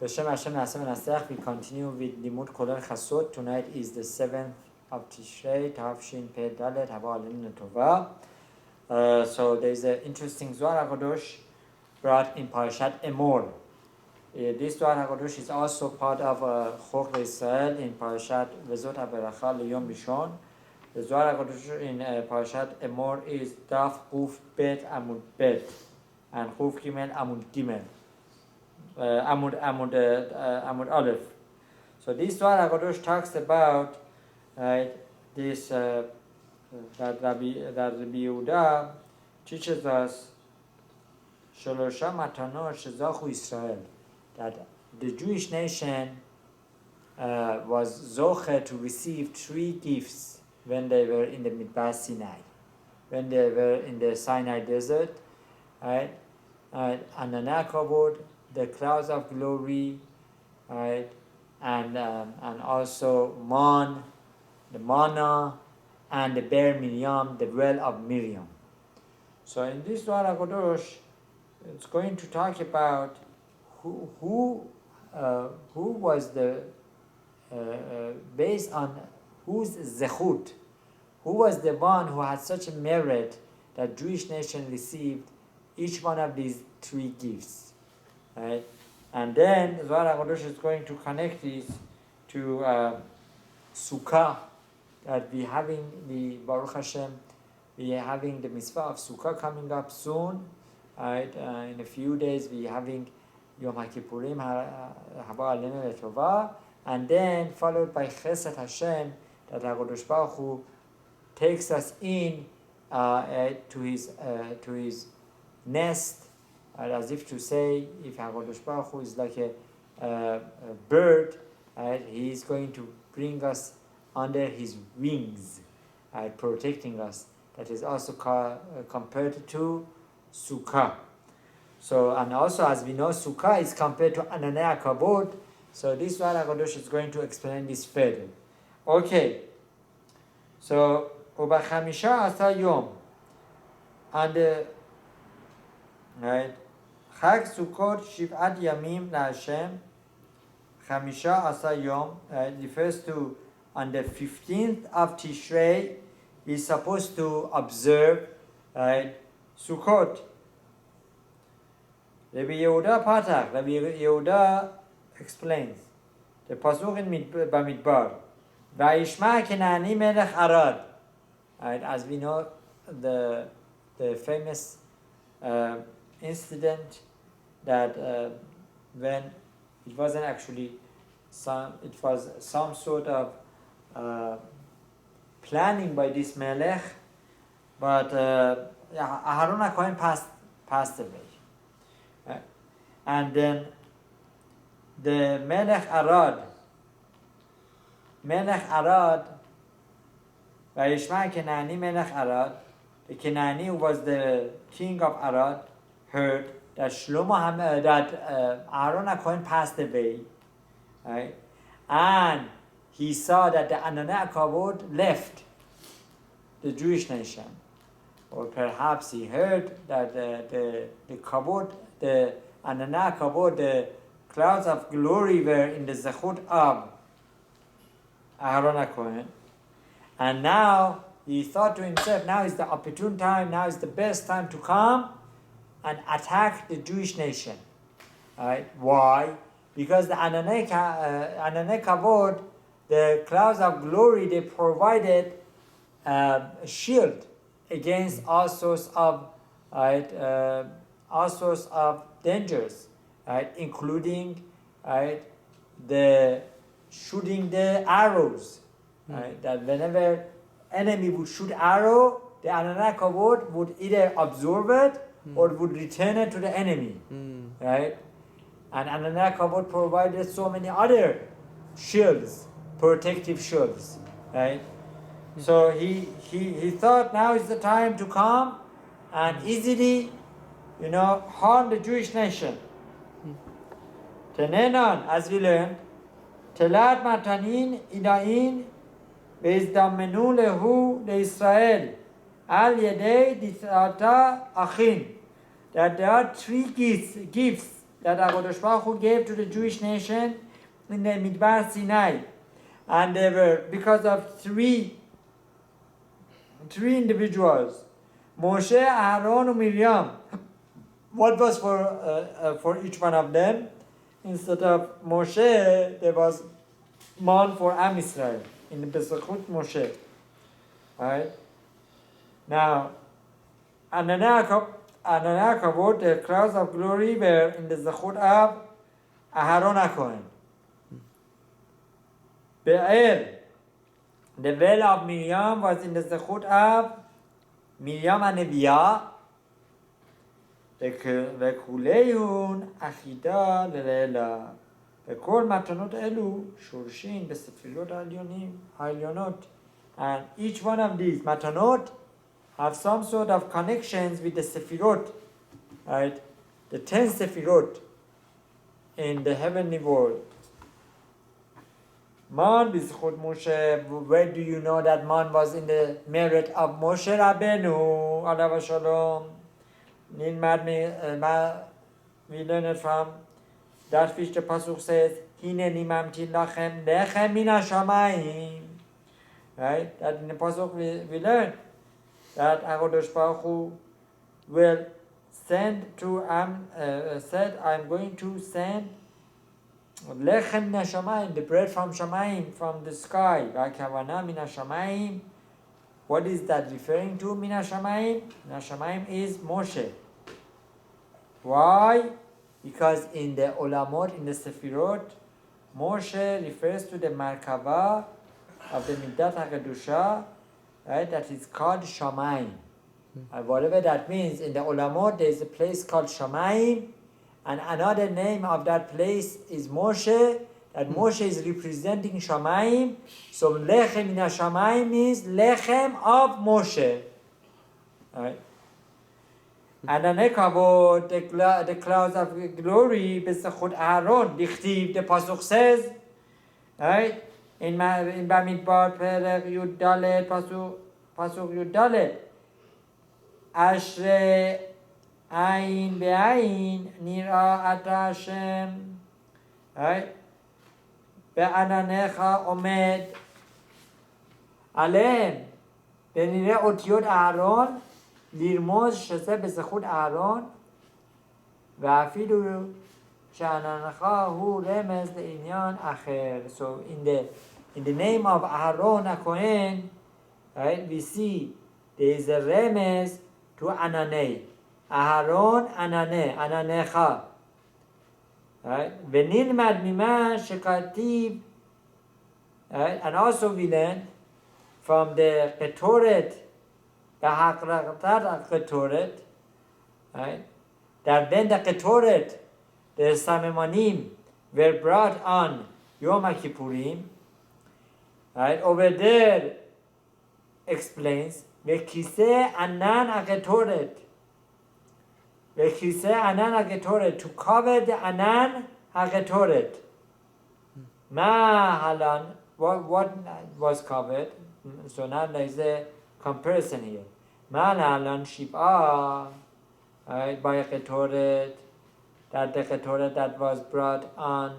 B'Shem Hashem Na'aseh V'Naseach. We continue with Limud Kolel Chasod. Tonight is the 7th of Tishrei, Tavshin Pei Dalet, Haba Alenu Tova. So there's an interesting Zohar Hakkadosh brought in Parashat Emor. This Zohar Hakkadosh is also part of Chok Israel in Parashat Vezot HaBeracha L'Yom Rishon. The Zohar Hakkadosh in Parashat Emor is Daf Kuf Bet Amud Bet and Kuf Gimel Amud Gimel. Amud Aleph. So this Zohar Hakkadosh talks about this that Rabbi Yehuda teaches us Sholosha Matanot Shezachu Israel, that the Jewish nation was zoche to receive 3 gifts when they were in the Midbar Sinai, when they were in the Sinai desert, right? Anana Kavod, the clouds of glory, right? And also Man, the manna, and the Bear Miriam, the well of Miriam. So in this Zohar Hakkadosh, it's going to talk about who was the based on whose zechut, who was the one who had such a merit that Jewish nation received each one of these 3 gifts, right? And then Zohar Hakkadosh is going to connect this to Succa, that we having the Baruch Hashem, we are having the mitzvah of Succa coming up soon, right? In a few days we are having Yom HaKippurim, Haba Alenu Tova, and then followed by Chesed Hashem, that HaKadosh Baruch Hu takes us in to his nest, as if to say, if HaKadosh Baruch Hu is like a bird, he is going to bring us under his wings, protecting us. That is also compared to Sukkah. So, and also as we know, Sukkah is compared to Ananei Kabod. So this Zohar Hakkadosh is going to explain this further. Okay. So, Ubachamisha Asa Yom. And right, Chag Sukkot Shiv'at Yamim LaHashem. Chamisha Asa Yom refers to on the 15th of Tishrei, is supposed to observe Sukkot. Rabbi Yehuda Patach, Rabbi Yehuda explains the pasuk in Bamidbar. Vayishma Kenani Melech Arad. As we know, the famous incident that when it wasn't actually it was some sort of planning by this Melech, but Aharon HaKohen passed away. And then the Melech Arad, Vayishma Kenani Melech Arad, the Kenani who was the king of Arad, heard that Aharon HaKohen passed away, right? And he saw that the Ananei Kavod left the Jewish nation. Or perhaps he heard that the Kavod, the Ananei Kavod, the clouds of glory were in the zechut of Aharon HaKohen. And now he thought to himself, now is the opportune time, now is the best time to come and attack the Jewish nation. Right? Why? Because the Ananei Kavod, the clouds of glory, they provided a shield against all sorts of dangers, including the shooting the arrows. That whenever enemy would shoot arrow, the Ananei Kavod would either absorb it or would return it to the enemy. Right? And Ananei Kavod provided so many other shields, protective shields, right? So he thought now is the time to come and easily, harm the Jewish nation. Tenenan, as we learned, Telat Matanin Idain Vezdamenu Lehu Leisrael Al Yedei Disata Achin. That there are 3 gifts that HaKadosh Baruch Hu gave to the Jewish nation in the Midbar Sinai. And they were because of three individuals, Moshe, Aaron, and Miriam. What was for each one of them? Instead of Moshe, there was man for Am Israel in the Besachut Moshe. Right? Now, Ananei HaKavod, the clouds of glory, were in the Zachut of Aharon HaKohen. Be'er, the well of Miriam, was in the Zachut of Miriam HaNeviah. וכולהן אחידה ללילה. וכל מתנות אלו שורשים בספירות העליונות. And each one of these matanot have some sort of connections with the sefirot, right? The 10 sefirot in the heavenly world. Man bizchut Moshe, where do you know that man was in the merit of Moshe Rabbeinu, alav shalom? We learn it from that which the Pasuk says, Hineni mamtin lachem lechem min hashamayim. Right? That in the Pasuk we learn that HaKadosh Baruch Hu will send to said, I'm going to send lechem min hashamayim, the bread from shamayim, from the sky. V'akavana min hashamayim. What is that referring to? Min hashamayim? Min hashamayim is Moshe. Why? Because in the Olamot, in the Sefirot, Moshe refers to the Markava of the Midat HaKadusha, right? That is called Shamayim. And whatever that means, in the Olamot there is a place called Shamayim, and another name of that place is Moshe, that Moshe is representing Shamayim. So Lechem in Shamayim means Lechem of Moshe. Right? And the Nekavod, the clouds of glory, Besachut Aaron, Dichtiv, the Pasuk says, right? In Bamidbar, Perek Yud Dalet, Pasuk Yud Dalet, Ashre Ayin Be'ayin, Nira Ata Hashem, right? Be'ananecha Omed, Aleem, Benire Otiot Aaron, לרמוז שזה בזכות אהרון ואפילו שעננך הוא רמז לעניין אחר. So in the name of Aaron HaKohen, right, we see there is a remez to Ananei. Aaron Ananei, Ananecha. Right? ונלמד ממה שכתיב, right? And also we learn from the Ketoret, the Hakkadosh, right? That when the Ketoret, the Samemanim, were brought on Yom Kippurim, right? Over there explains Vekise Anan HaKetoret. Vekise Anan HaKetoret, to cover the Anan HaKetoret. Ma Halan, what was covered? So now there is a comparison here. Malalan Shiva, right, by a Ketoret, that the Ketoret that was brought on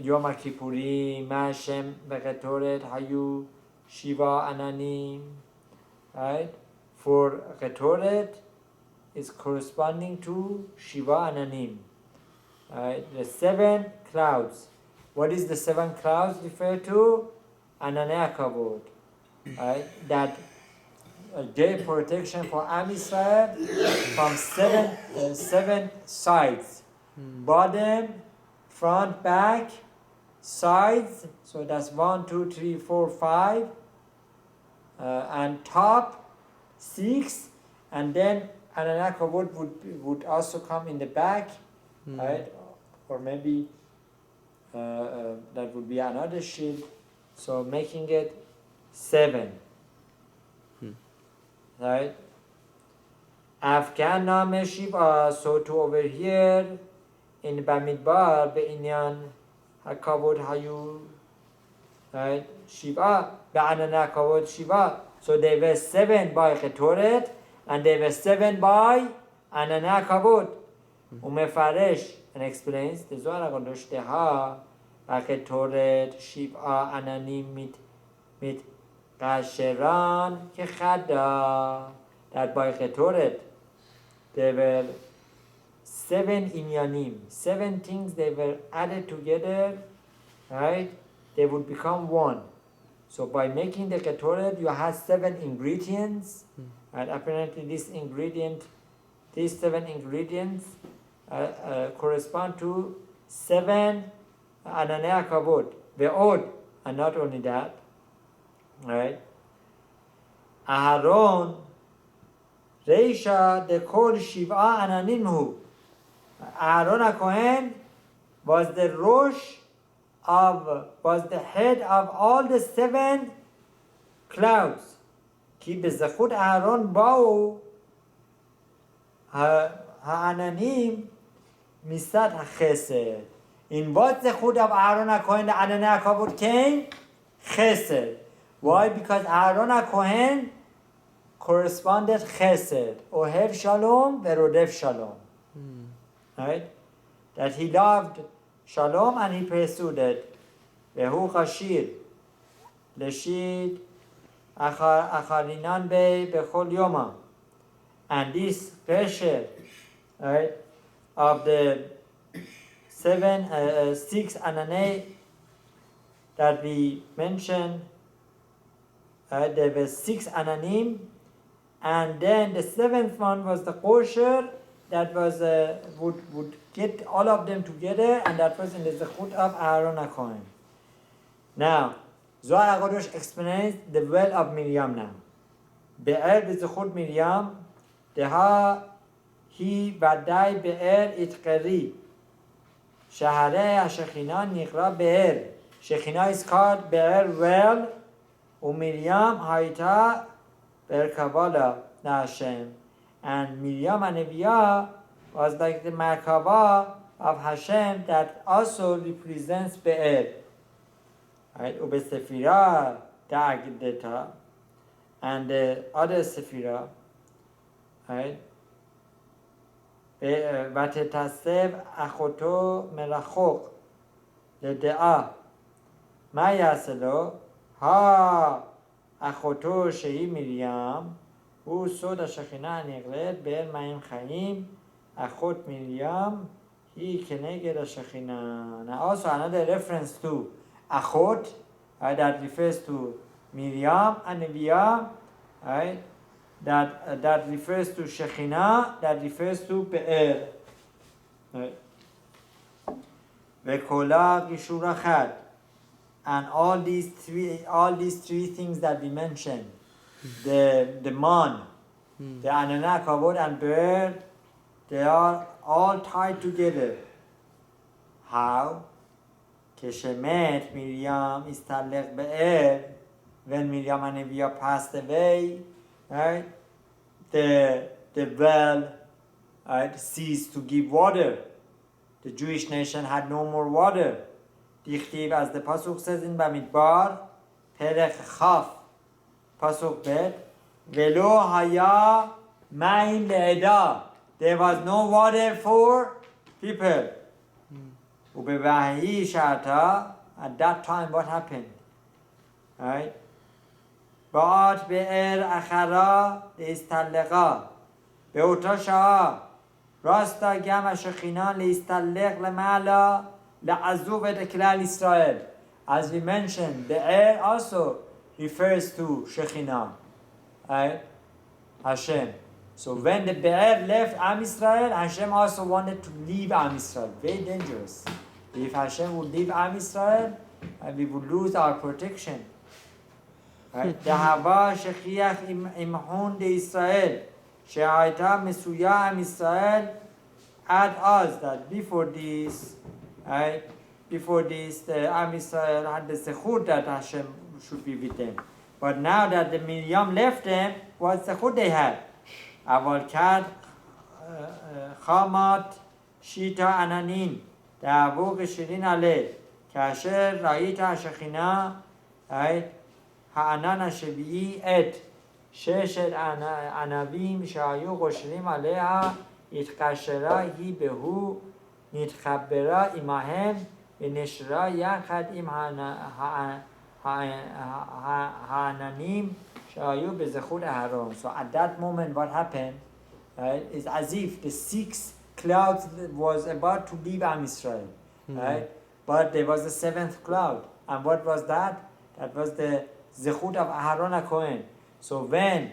Yom Kippurim, Mashem, Beketoret, Hayu, Shiva, Ananim, right? For Ketoret is corresponding to Shiva, Ananim, right? The 7 clouds. What is the 7 clouds refer to? Ananei HaKavod. Right, that gave protection for Am Israel from 7 sides, bottom, front, back, sides. So that's 1, 2, 3, 4, 5, and top 6, and then Ananei HaKavod would also come in the back, right? Or maybe that would be another shield. So making it 7, right? Afghan Name Shiva, so to over here in Bamidbar, Be'inyan HaKavod Hayu, right? Shiva, Be'ananei HaKavod Shiva. So they were 7 by Ketoret, and they were 7 by Ananei HaKavod. Umefarish and explains the Zohar Hakkadosh Deha Haketoret Shiva Ananim mit Kasheran Kechada. That by Ketoret there were 7 inyanim, 7 things they were added together, right? They would become one. So by making the Ketoret, you had 7 ingredients, and apparently these 7 ingredients correspond to 7 Ananei Kavod, Ve'od, and not only that, right? Aharon, Reisha, they called Shiva Ananimhu. Aaron HaKohen was the head of all the 7 clouds. Ki bezechut Aaron ba'u ha'ananim misat ha'chesed. In what zechut of Aaron HaKohen the Ananei HaKavod came? Chesed. Why? Because Aaron HaKohen corresponded chesed. Ohev shalom verodev shalom. Right? That he loved shalom and he pursued it. Vehu chashir leshid acharinan be bechol yoma. And this pressure, right, of the 6 ananei that we mentioned, there were 6 ananim, and then the 7th one was the kosher that was would get all of them together, and that was in the zechut of Aaron HaKohen. Now, Zohar Hakkadosh explains the well of Miriam now. Be'er b'zechut Miriam, deha hi vadai be'er itqeri. Shaharei ha-Shekhinah niqra be'er. Shekhinah is called be'er well, u'Miriam hayta be'er kavala na Hashem. And Miriam Haneviyah was like the Merkava of Hashem that also represents Be'er. Right? Ube Sefirah Da'agdeta, and the other Sefirah, right? Vatetasev Achoto Merachok Lede'ah Ma Yaselo Ha Achoto Shehi Miriam הוא סוד השכינה הנגלית באר מים חיים, אחות מרים היא כנגד השכינה. Now also another reference to אחות, that refers to Miriam and Neviah, right? That refers to Shekhinah, that refers to Be'er. Right? Vekola Gishur Achad. And all these three things that we mentioned, the man, the Ananei Kavod and Be'er, they are all tied together. How? Keshemet Miriam istalech Be'er, when Miriam Haneviyah passed away, right? The well, right, ceased to give water. The Jewish nation had no more water. Dichtiv, as the pasuk says in Bamidbar, Perech Chaf, pasuk bet, Velo haya ma'im le'eda. There was no water for people. Ubevahi shata. At that time, what happened? Right? Ba'at be'er achara le'istalleqa. Be'ota sha'a. Rasta gam ha'shekhinah le'istalleq le'ma'ala le'azuv et klal Israel. As we mentioned, the air also refers to Shekhinah. Right? Hashem. So when the Be'er left Am Israel, Hashem also wanted to leave Am Israel. Very dangerous. If Hashem would leave Am Israel, we would lose our protection. Right? Dahava Shechiach imhun de Israel. She'aita mesuya Am Israel. Add us that before this, right? Before this, the Am Israel had the zechut that Hashem should be with them. But now that the Miriam left them, what's the zechut they had? Aval kad chamat shita ananin da'avu geshirin aleh kasher ra'ita hashekhinah right ha'anan hashevi'i et sheshet anavim shayu goshirim aleha התקשרה היא בהו, נתחברה עמהם, ונשרה יחד עם העננים שהיו בזכות אהרון. So at that moment what happened, right, is as if the 6 clouds was about to leave Am Israel, right? But there was a 7th cloud. And what was that? That was the zechut of Aharon HaKohen. So when,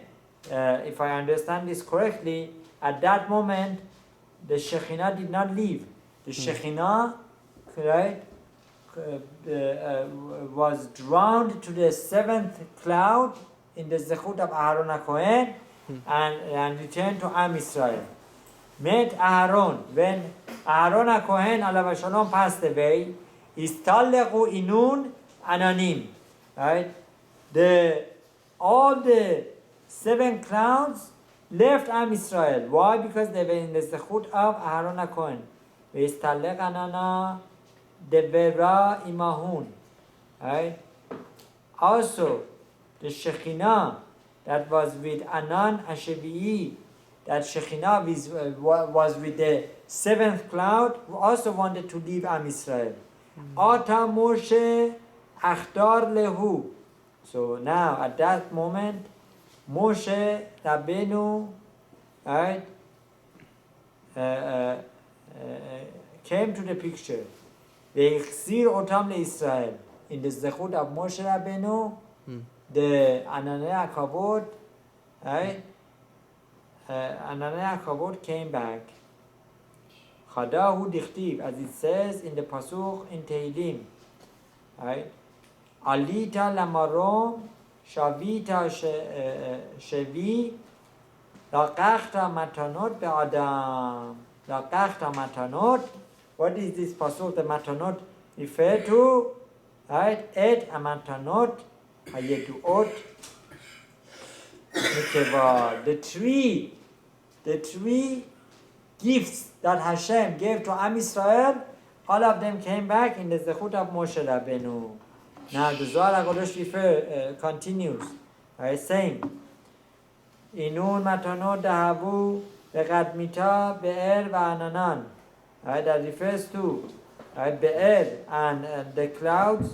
if I understand this correctly, at that moment, the Shekhinah did not leave. The Shekhinah, right, was drowned to the 7th cloud in the zechut of Aharon HaKohen and returned to Am Israel. Met Aharon. When Aharon HaKohen, alav shalom, passed away, Istallaqu inun ananim. Right? All the 7 clouds left Am Israel. Why? Because they were in the zechut of Aharon HaKohen. Veistallaq anana devera imahun. Right? Also, the Shekhinah that was with Anan Hashevi'i, that Shekhinah was with the 7th cloud, who also wanted to leave Am Israel. Ata Moshe Achdar Lehu. So now at that moment, Moshe Rabbeinu, right, came to the picture. Ve'ixzir otam leIsrael. In the zechut of Moshe Rabbeinu, the Ananei HaKavod, right, Ananei HaKavod came back. Chadahu dichtiv, as it says in the pasuk in Tehillim, right? Alita lamarom shavita shevi laqachta matanot be'adam. Laqachta matanot. What is this pasuk? The matanot refer to, right? Et amatanot hayeduot mikeva. The three gifts that Hashem gave to Am Israel, all of them came back in the zechut of Moshe Rabbeinu. Now the Zohar Hakkadosh continues by saying, Inun matanot dahavu beqadmita be'er va'ananan. That refers to be'er and the clouds.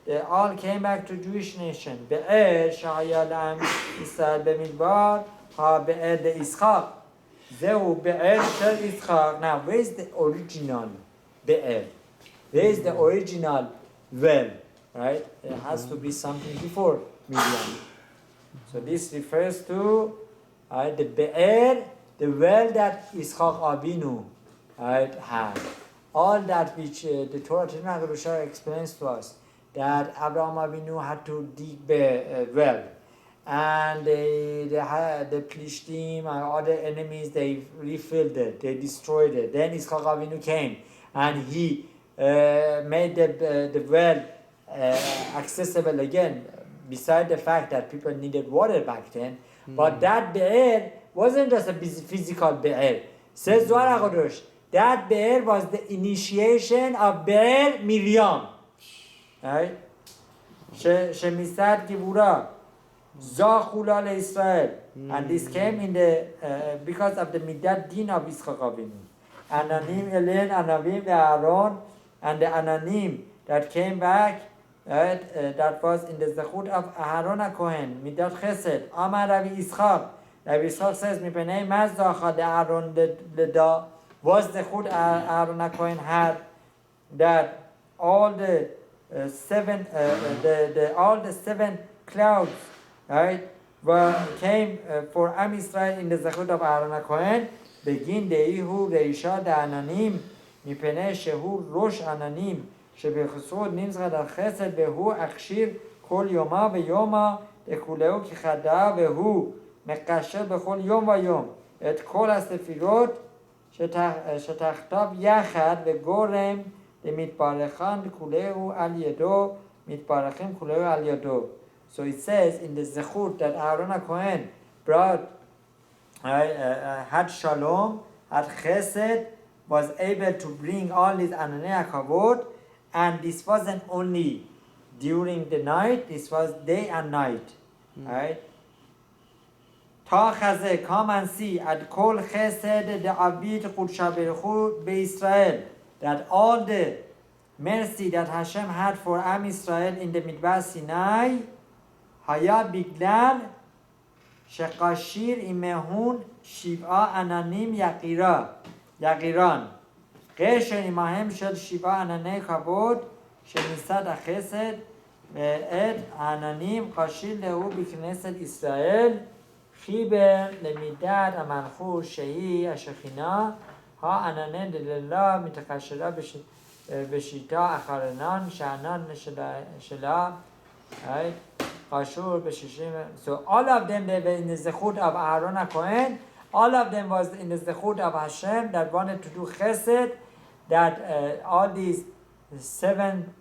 They all came back to Jewish nation. Be'er shahaya la'am Israel b'midbar ha be'er de Yitzchak. Zehu be'er shel Yitzchak. Now, where is the original be'er? Where is the original well? Right? There has to be something before Miriam. So this refers to the be'er, the well that Yitzchak Avinu had. All that which the Torah explains to us, that Abraham Avinu had to dig a well. And the Plishtim and other enemies, they refilled it, they destroyed it. Then Yitzchak Avinu came and he made the well accessible again, beside the fact that people needed water back then. But that be'er wasn't just a physical be'er. Says Zohar Hakkadosh, that be'er was the initiation of be'er Miriam. Right? Shemisad Gibura. Zachula Israel, and this came in the because of the midat din of Yitzchak Avinu. Ananim Elen, Anavim Aaron, and the Ananim that came back, right, that was in the zechut of Aharon HaKohen, midat Chesed. Amar Rabbi Yitzchak. Rabbi Yitzchak says, "Mipenei mazdacha the Aaron leda was the zechut Aharon HaKohen had, that all the 7 clouds, right, came for Am Israel in the zechut of Aharon HaKohen. Begin deihu reisha da ananim mipnei shehu rosh ananim shebechesod nimzad al chesed vehu akshir kol yoma veyoma dekuleu kichada vehu mekasher bechol yom vayom et kol hasefirot shetachtav yachad vegorem demitbarechan kuleu al yedo mitbarechim kuleu al yedo. So it says in the zechut that Aharon HaKohen brought, had shalom, had chesed, was able to bring all these Ananei HaKavod, and this wasn't only during the night, this was day and night. Right? Ta chaze, come and see at kol chesed de'avid Qudsha Baruch be'Israel, that all the mercy that Hashem had for Am Israel in the Midbar Sinai, haya biglal shekashir imehun shiv'a ananim yaqiran. Geshen imahem shel shiv'a ananei kavod shenisad hachesed ve'ed ananim qashir lehu b'knesset Israel חיבר למידת המלכות שהיא השכינה העננה דלילה מתקשרה בשיטה אחרנן שהענן שלה קשור בשישים. So all of them, they were in the zechut of Aaron HaKohen. All of them was in the zechut of Hashem that wanted to do chesed, that all these seven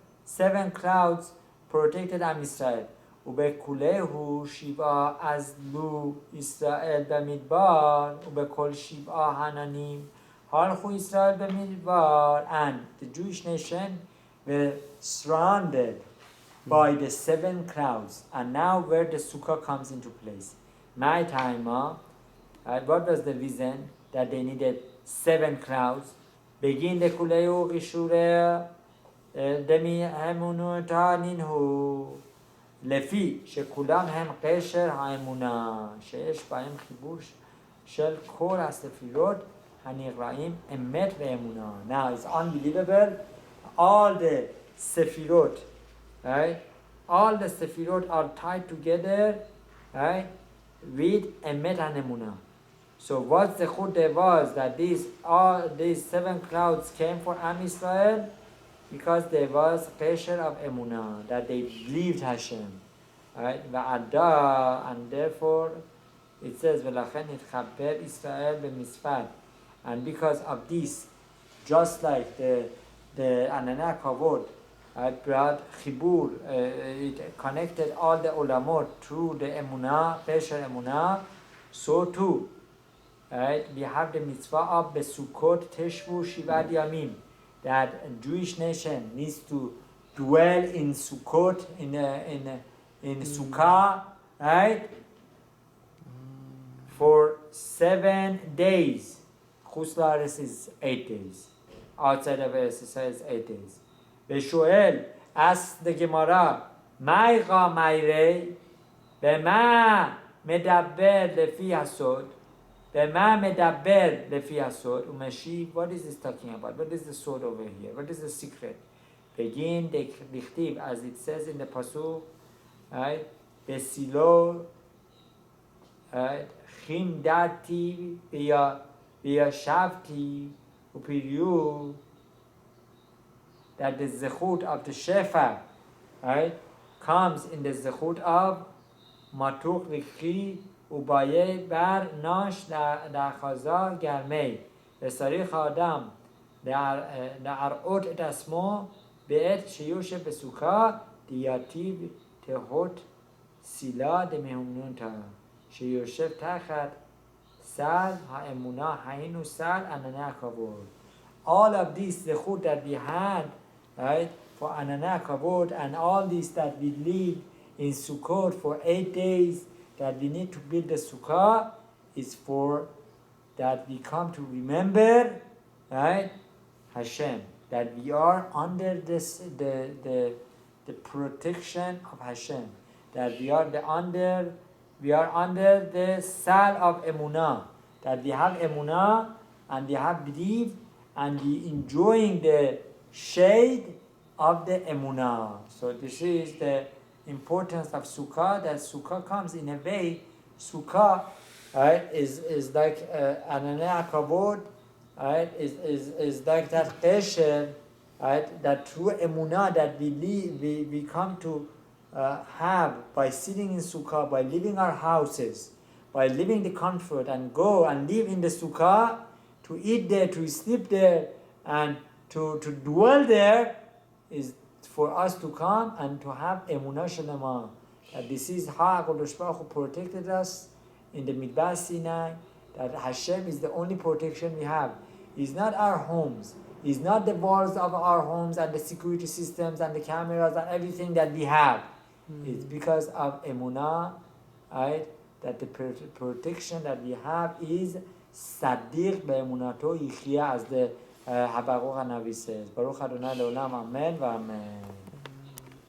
clouds protected Am Yisrael. ובכולהו שבעה עזבו ישראל במדבר ובכל שבעה עננים הלכו ישראל במדבר. And the Jewish nation were surrounded by the 7 clouds. And now where the Sukkah comes into place. My time, what was the reason that they needed 7 clouds? Begin the kuleu rishure demi emunota ninhu לפי שכולם הם קשר האמונה שיש בהם חיבוש של כל הספירות הנקראים אמת ואמונה. Now it's unbelievable, all the sefirot, right? All the sefirot are tied together, right, with emet and emuna. So what the chut there was that all these 7 clouds came for Am Yisrael because there was pressure of emunah, that they believed Hashem, right? And therefore it says v'lachen itchaber Israel b'mispat. And because of this, just like the Anana Kavod brought chibur, it connected all the olamot through the emunah, pressure emunah, so too, right? We have the mitzvah of besukot teshvu shivad yamim, that Jewish nation needs to dwell in Sukkot, in Sukkah, right? For 7 days. Chutz la'aretz is 8 days. Outside of Eretz Yisrael is 8 days. Veshoel, ask the Gemara, Ma'icha ma'irei, b'ma medaber lefi hasod, b'ma medaber lefi hasod, u'meshiv, what is this talking about? What is the sword over here? What is the secret? Begin the dichtiv, as it says in the pasuk, right? Besilo, right? Chimdati v'yashavti u'piryu, that the zechut of the shefa, right, comes in the zechut of matuk likhi ubaye bar nash da'chaza garmei v'sarich ha'adam da'arot et asmo be'et sheyoshev besukah diyativ tehot sila demehumnunta sheyoshev tachat sal ha'emunah hainu sal ananah kavod. All of these zechut that we had, right, for Anana Kavod, and all these that we live in Sukkot for 8 days, that we need to build the Sukkah, is for that we come to remember, right, Hashem, that we are under this the protection of Hashem, that we are under the sal of emunah, that we have emunah and we have belief and we enjoying the shade of the emunah. So this is the importance of Sukkah, that Sukkah comes in a way, Sukkah, right, is like Ananei Kavod, right, is like that Pesher, right, that true emunah that we come to have by sitting in Sukkah, by living our houses, by living the comfort and go and live in the Sukkah, to eat there, to sleep there, and to dwell there, is for us to come and to have emunah shalama. That this is how Hakadosh Baruch Hu protected us in the Midbar Sinai. That Hashem is the only protection we have. It's not our homes. It's not the walls of our homes and the security systems and the cameras and everything that we have. It's because of emunah, right? that the protection that we have is Sadiq be'emunato yichya, as the Habakkuk Hanavi says. Baruch Adonai le'olam, amen v'amen.